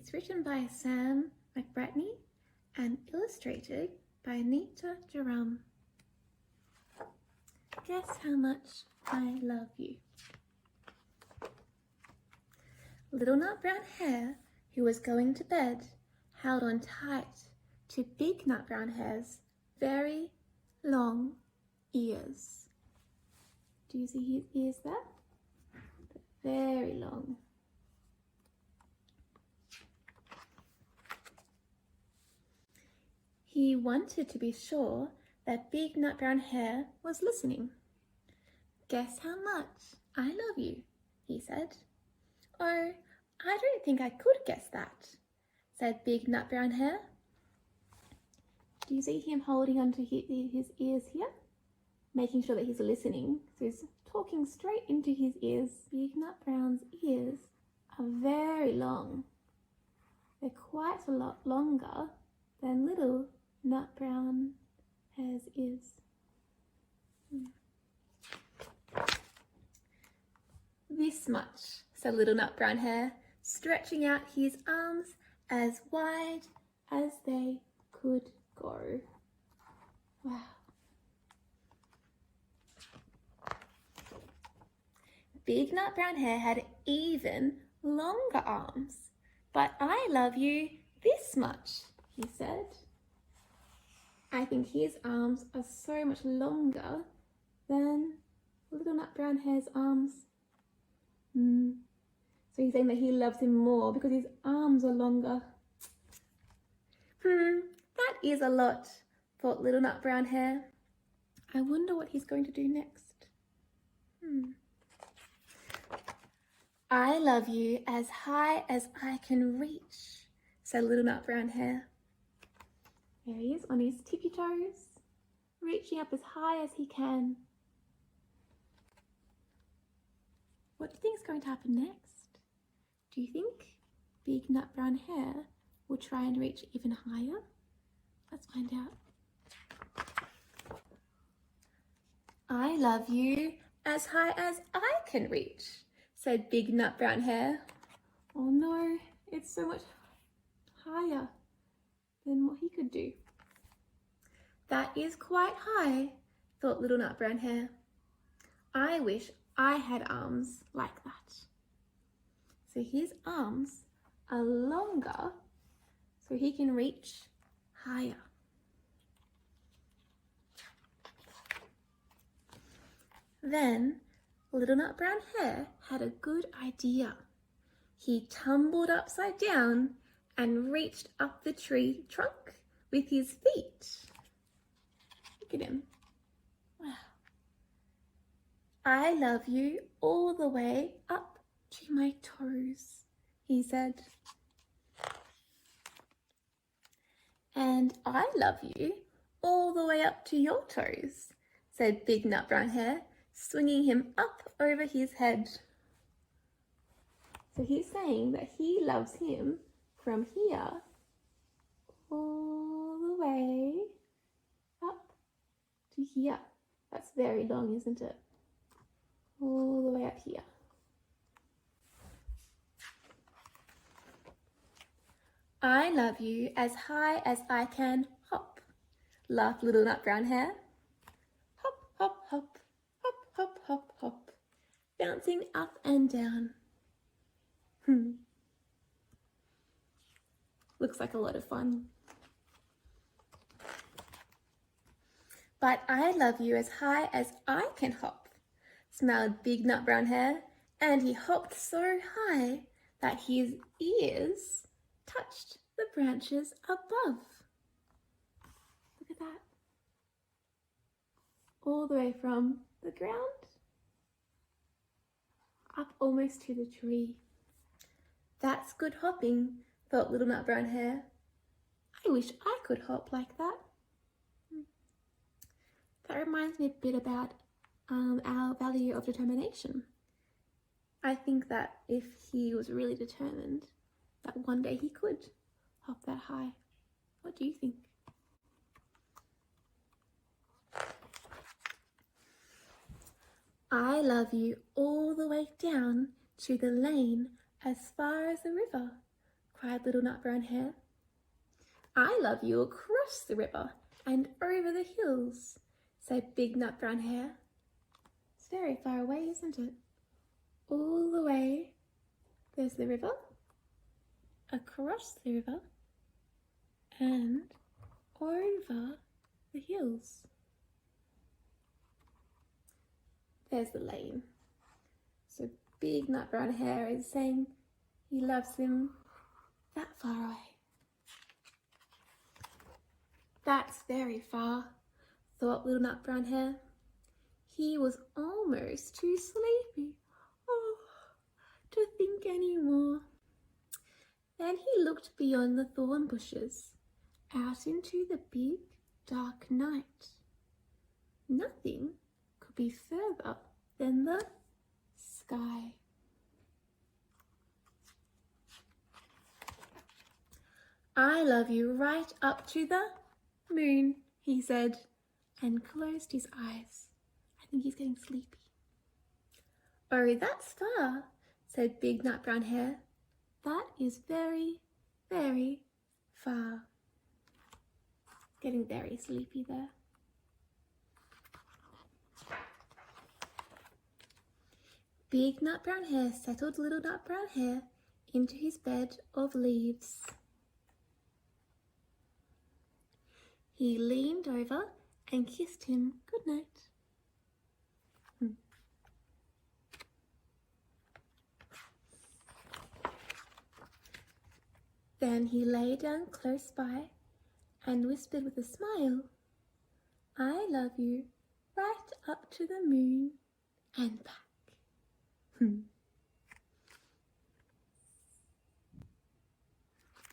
It's written by Sam McBratney and illustrated by Nita Jerome. Guess how much I love you. Little Nut Brown Hare, who was going to bed, held on tight to Big Nut Brown Hare's very long ears. Do you see his ears there? Very long. He wanted to be sure that Big Nut Brown Hare was listening. Guess how much I love you, he said. Oh, I don't think I could guess that, said Big Nut Brown Hare. Do you see him holding onto his ears here? Making sure that he's listening. So he's talking straight into his ears. Big Nut Brown's ears are very long. They're quite a lot longer than Little Nut Brown Hare's ears. This much, said Little Nut Brown Hare, stretching out his arms as wide as they could go. Wow. Big Nut Brown Hare had even longer arms. But I love you this much, he said. I think his arms are so much longer than Little Nut Brown Hare's arms. So he's saying that he loves him more because his arms are longer. That is a lot, thought Little Nut Brown Hare. I wonder what he's going to do next. I love you as high as I can reach, said Little Nut Brown Hare. There he is on his tippy toes, reaching up as high as he can. What do you think is going to happen next? Do you think Big Nut Brown Hare will try and reach even higher? Let's find out. I love you as high as I can reach, said Big Nut Brown Hare. Oh no, it's so much higher than what he could do. That is quite high, thought Little Nut Brown Hare. I wish I had arms like that. So his arms are longer so he can reach higher. Then Little Nut Brown Hare had a good idea. He tumbled upside down and reached up the tree trunk with his feet. Look at him. Wow. I love you all the way up to my toes, he said. And I love you all the way up to your toes, said Big Nut Brown Hare, swinging him up over his head. So he's saying that he loves him from here all the way up to here. That's very long, isn't it? All the way up here. I love you as high as I can hop, laughed Little Nut Brown Hare. Hop, hop, hop, hop, hop, hop, hop, bouncing up and down. Looks like a lot of fun. But I love you as high as I can hop, smiled Big Nut Brown Hare, and he hopped so high that his ears touched the branches above. Look at that. All the way from the ground up almost to the tree. That's good hopping, thought Little Nut Brown Hare. I wish I could hop like that. That reminds me a bit about our value of determination. I think that if he was really determined, that one day he could hop that high. What do you think? I love you all the way down to the lane as far as the river, cried Little Nut Brown Hare. I love you across the river and over the hills, said Big Nut Brown Hare. It's very far away, isn't it? All the way. There's the river, across the river, and over the hills. There's the lane. So Big Nut Brown Hare is saying he loves him that far away. That's very far, thought Little Nut Brown Hare. He was almost too sleepy to think any more. Then he looked beyond the thorn bushes, out into the big, dark night. Nothing could be further than the sky. I love you right up to the moon, he said, and closed his eyes. I think he's getting sleepy. Oh, that's far, said Big Nut Brown Hare. That is very, very far. Getting very sleepy there. Big Nut Brown Hare settled Little Nut Brown Hare into his bed of leaves. He leaned over and kissed him good night. Then he lay down close by and whispered with a smile, I love you right up to the moon and back.